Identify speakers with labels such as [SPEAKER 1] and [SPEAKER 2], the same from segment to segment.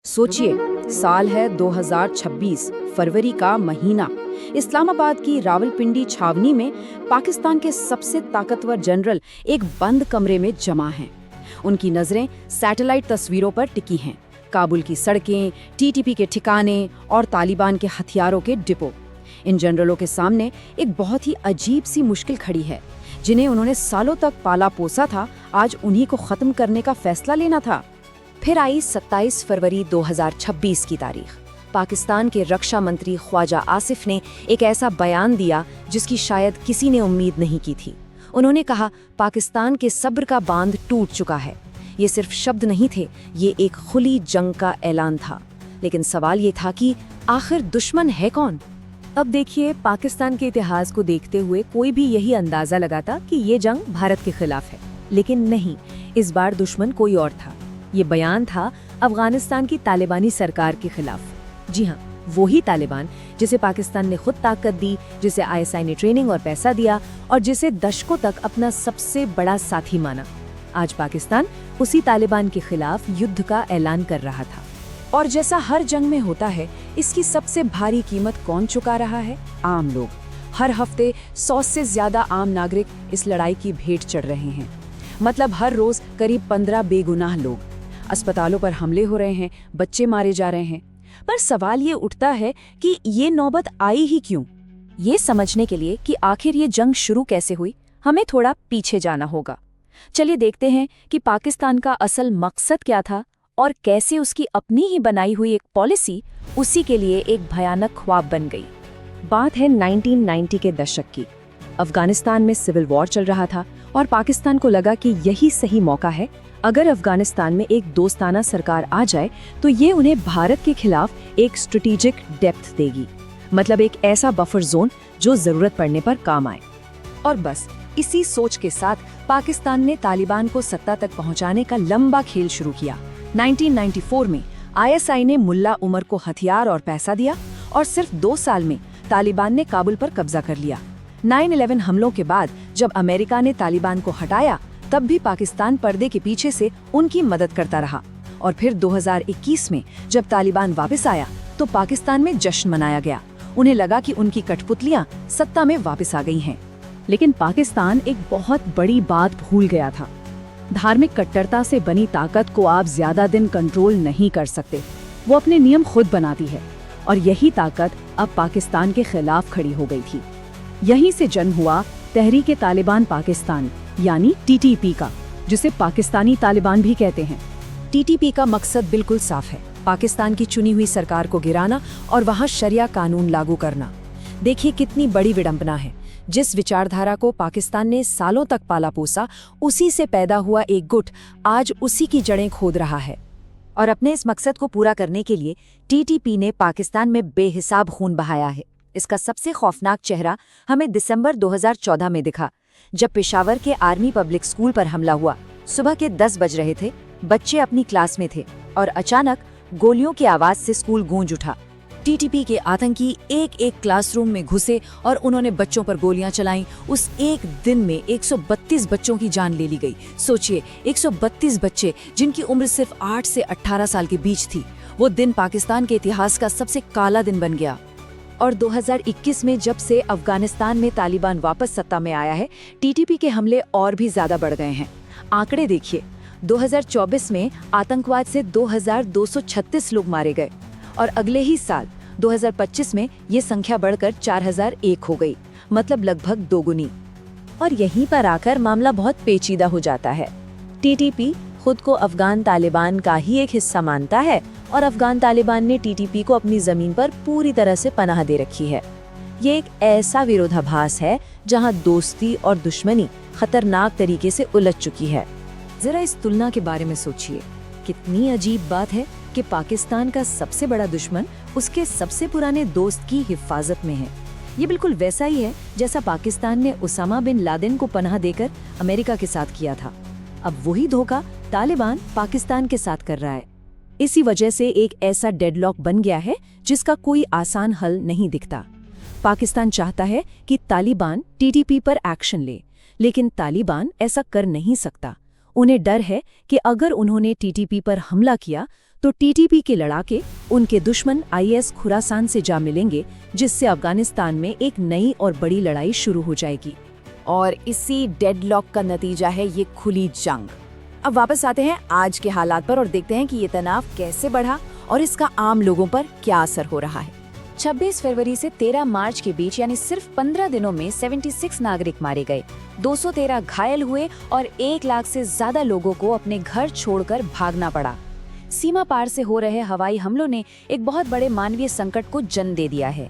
[SPEAKER 1] सोचिए, साल है 2026, फरवरी का महीना। इस्लामाबाद की रावलपिंडी छावनी में पाकिस्तान के सबसे ताकतवर जनरल एक बंद कमरे में जमा हैं। उनकी नजरें सैटेलाइट तस्वीरों पर टिकी हैं। काबुल की सड़कें, टीटीपी के ठिकाने और तालिबान के हथियारों के डिपो। इन जनरलों के सामने एक बहुत ही अजीब सी मुश्किल खड़ी है। जिन्हें उन्होंने सालों तक पाला पोसा था, आज उन्हीं को खत्म करने का फैसला लेना था। फिर आई 27 फरवरी 2026 की तारीख। पाकिस्तान के रक्षा मंत्री ख्वाजा आसिफ ने एक ऐसा बयान दिया जिसकी शायद किसी ने उम्मीद नहीं की थी। उन्होंने कहा, पाकिस्तान के सब्र का बांध टूट चुका है। ये सिर्फ शब्द नहीं थे, ये एक खुली जंग का ऐलान था। लेकिन सवाल ये था कि आखिर दुश्मन है कौन? अब देखिए, पाकिस्तान के इतिहास को देखते हुए कोई भी यही अंदाजा लगाता कि ये जंग भारत के खिलाफ है, लेकिन नहीं, इस बार दुश्मन कोई और था। ये बयान था अफगानिस्तान की तालिबानी सरकार के खिलाफ। जी हाँ, वही तालिबान जिसे पाकिस्तान ने खुद ताकत दी, जिसे आईएसआई ने ट्रेनिंग और पैसा दिया और जिसे दशकों तक अपना सबसे बड़ा साथी माना। आज पाकिस्तान उसी तालिबान के खिलाफ युद्ध का ऐलान कर रहा था। और जैसा हर जंग में होता है, इसकी सबसे भारी कीमत कौन चुका रहा है? आम लोग। हर हफ्ते 100 से ज्यादा आम नागरिक इस लड़ाई की भेंट चढ़ रहे हैं। मतलब हर रोज करीब 15 बेगुनाह लोग। अस्पतालों पर हमले हो रहे हैं, बच्चे मारे जा रहे हैं। पर सवाल ये उठता है कि ये नौबत आई ही क्यों? ये समझने के लिए कि आखिर ये जंग शुरू कैसे हुई, हमें थोड़ा पीछे जाना होगा। चलिए देखते हैं कि पाकिस्तान का असल मकसद क्या था और कैसे उसकी अपनी ही बनाई हुई एक पॉलिसी उसी के लिए एक भयानक ख्वाब बन गई। बात है 1990 के दशक की। अफगानिस्तान में सिविल वॉर चल रहा था और पाकिस्तान को लगा कि यही सही मौका है। अगर अफगानिस्तान में एक दोस्ताना सरकार आ जाए तो ये उन्हें भारत के खिलाफ एक स्ट्रेटेजिक डेप्थ देगी, मतलब एक ऐसा बफर जोन जो जरूरत पड़ने पर काम आए। और बस इसी सोच के साथ पाकिस्तान ने तालिबान को सत्ता तक पहुंचाने का लंबा खेल शुरू किया। 1994 में आईएसआई ने मुल्ला उमर को हथियार और पैसा दिया और सिर्फ 2 साल में तालिबान ने काबुल पर कब्जा कर लिया। 9/11 हमलों के बाद जब अमेरिका ने तालिबान को हटाया, तब भी पाकिस्तान पर्दे के पीछे से उनकी मदद करता रहा। और फिर 2021 में जब तालिबान वापस आया तो पाकिस्तान में जश्न मनाया गया। उन्हें लगा कि उनकी कठपुतलियां सत्ता में वापस आ गई हैं। लेकिन पाकिस्तान एक बहुत बड़ी बात भूल गया था। धार्मिक कट्टरता से बनी ताकत को आप ज्यादा दिन कंट्रोल नहीं कर सकते। वो अपने नियम खुद बनाती है और यही ताकत अब पाकिस्तान के खिलाफ खड़ी हो गई थी। यहीं से जन्म हुआ तहरीक तालिबान पाकिस्तान यानी टीटीपी का, जिसे पाकिस्तानी तालिबान भी कहते हैं। टीटीपी का मकसद बिल्कुल साफ है, पाकिस्तान की चुनी हुई सरकार को गिराना और वहां शरिया कानून लागू करना। देखिए कितनी बड़ी विडंबना है। जिस विचारधारा को पाकिस्तान ने सालों तक पाला पोसा, उसी से पैदा हुआ एक गुट आज उसी की जड़ें खोद रहा है। और अपने इस मकसद को पूरा करने के लिए टीटीपी ने पाकिस्तान में बेहिसाब खून बहाया है। इसका सबसे खौफनाक चेहरा हमें दिसंबर 2014 में दिखा, जब पेशावर के आर्मी पब्लिक स्कूल पर हमला हुआ। सुबह के 10 बज रहे थे, बच्चे अपनी क्लास में थे और अचानक गोलियों की आवाज से स्कूल गूंज उठा। टीटीपी के आतंकी एक एक क्लासरूम में घुसे और उन्होंने बच्चों पर गोलियां चलाईं। उस एक दिन में 132 बच्चों की जान ले ली गई। सोचिए, 132 बच्चे जिनकी उम्र सिर्फ 8 से 18 साल के बीच थी। वो दिन पाकिस्तान के इतिहास का सबसे काला दिन बन गया। और 2021 में जब से अफगानिस्तान में तालिबान वापस सत्ता में आया है, टीटीपी के हमले और भी ज्यादा बढ़ गए हैं। आंकड़े देखिए, 2024 में आतंकवाद से 2236 लोग मारे गए और अगले ही साल 2025 में ये संख्या बढ़कर 4001 हो गई, मतलब लगभग दोगुनी। और यहीं पर आकर मामला बहुत पेचीदा हो जाता है। टीटीपी खुद को अफगान तालिबान का ही एक हिस्सा मानता है और अफगान तालिबान ने टीटीपी को अपनी जमीन पर पूरी तरह से पनाह दे रखी है। ये एक ऐसा विरोधाभास है जहां दोस्ती और दुश्मनी खतरनाक तरीके से उलझ चुकी है। जरा इस तुलना के बारे में सोचिए। कितनी अजीब बात है कि पाकिस्तान का सबसे बड़ा दुश्मन उसके सबसे पुराने दोस्त की हिफाजत में है। ये बिल्कुल वैसा ही है जैसा पाकिस्तान ने उसामा बिन लादेन को पनाह देकर अमेरिका के साथ किया था। अब वही धोखा तालिबान पाकिस्तान के साथ कर रहा है। इसी वजह से एक ऐसा डेडलॉक बन गया है जिसका कोई आसान हल नहीं दिखता। पाकिस्तान चाहता है कि तालिबान टीटीपी पर एक्शन ले, लेकिन तालिबान ऐसा कर नहीं सकता। उन्हें डर है कि अगर उन्होंने टीटीपी पर हमला किया
[SPEAKER 2] तो टीटीपी के लड़ाके उनके दुश्मन IS खुरासान से जा मिलेंगे, जिससे अफगानिस्तान में एक नई और बड़ी लड़ाई शुरू हो जाएगी।
[SPEAKER 1] और इसी डेडलॉक का नतीजा है ये खुली जंग। अब वापस आते हैं आज के हालात पर और देखते हैं कि ये तनाव कैसे बढ़ा और इसका आम लोगों पर क्या असर हो रहा है। 26 फरवरी से 13 मार्च के बीच यानी सिर्फ 15 दिनों में 76 नागरिक मारे गए, 213 घायल हुए और 1 लाख से ज्यादा लोगों को अपने घर छोड़कर भागना पड़ा। सीमा पार से हो रहे हवाई हमलों ने एक बहुत बड़े मानवीय संकट को जन्म दे दिया है।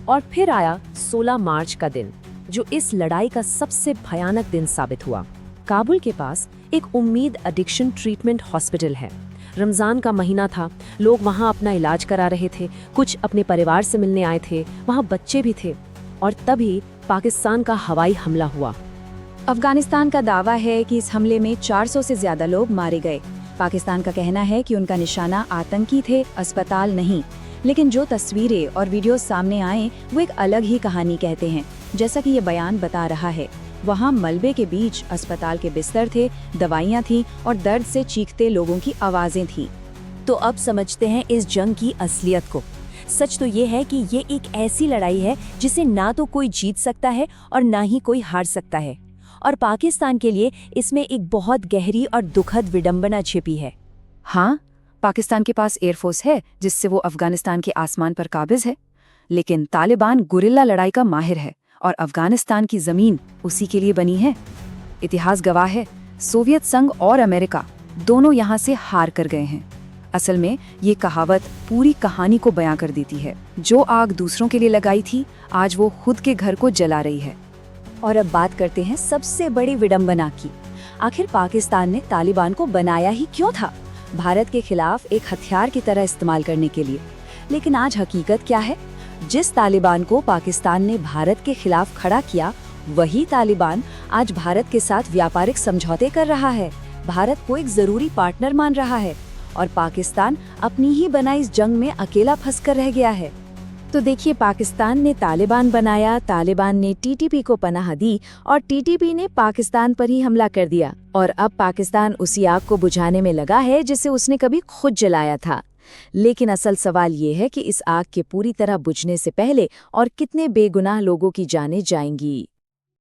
[SPEAKER 2] और फिर आया 16 मार्च का दिन, जो इस लड़ाई का सबसे भयानक दिन साबित हुआ। काबुल के पास एक उम्मीद एडिक्शन ट्रीटमेंट हॉस्पिटल है। रमज़ान का महीना था, लोग वहाँ अपना इलाज करा रहे थे, कुछ अपने परिवार से मिलने आए थे, वहाँ बच्चे भी थे। और तभी पाकिस्तान का हवाई हमला हुआ।
[SPEAKER 1] अफगानिस्तान का दावा है कि इस हमले में 400 से ज्यादा लोग मारे गए। पाकिस्तान का कहना है कि उनका निशाना आतंकी थे, अस्पताल नहीं। लेकिन जो तस्वीरें और वीडियो सामने आए वो एक अलग ही कहानी कहते हैं। जैसा कि ये बयान बता रहा है, वहाँ मलबे के बीच अस्पताल के बिस्तर थे, दवाइयाँ थीं और दर्द से चीखते लोगों की आवाज़ें थीं।
[SPEAKER 2] तो अब समझते हैं इस जंग की असलियत को। सच तो ये है कि ये एक ऐसी लड़ाई है जिसे ना तो कोई जीत सकता है और ना ही कोई हार सकता है। और पाकिस्तान के लिए इसमें एक बहुत गहरी और दुखद विडंबना छिपी है।
[SPEAKER 1] हाँ, पाकिस्तान के पास एयरफोर्स है जिससे वो अफगानिस्तान के आसमान पर काबिज है, लेकिन तालिबान गुरिल्ला लड़ाई का माहिर है और अफगानिस्तान की जमीन उसी के लिए बनी है। इतिहास गवाह है, सोवियत संघ और अमेरिका दोनों यहाँ से हार कर गए हैं। असल में ये कहावत पूरी कहानी को बयां कर देती है। जो आग दूसरों के लिए लगाई थी, आज वो खुद के घर को जला रही है।
[SPEAKER 2] और अब बात करते हैं सबसे बड़ी विडंबना की। आखिर पाकिस्तान ने तालिबान को बनाया ही क्यों था? भारत के खिलाफ एक हथियार की तरह इस्तेमाल करने के लिए। लेकिन आज हकीकत क्या है? जिस तालिबान को पाकिस्तान ने भारत के खिलाफ खड़ा किया, वही तालिबान आज भारत के साथ व्यापारिक समझौते कर रहा है, भारत को एक जरूरी पार्टनर मान रहा है और पाकिस्तान अपनी ही बनाई इस जंग में अकेला फंसकर रह गया है। तो देखिए, पाकिस्तान ने तालिबान बनाया, तालिबान ने टीटीपी को पनाह दी और टीटीपी ने पाकिस्तान पर ही हमला कर दिया। और अब पाकिस्तान उसी आग को बुझाने में लगा है जिसे उसने कभी खुद जलाया था। लेकिन असल सवाल ये है कि इस आग के पूरी तरह बुझने से पहले और कितने बेगुनाह लोगों की जानें जाएंगी।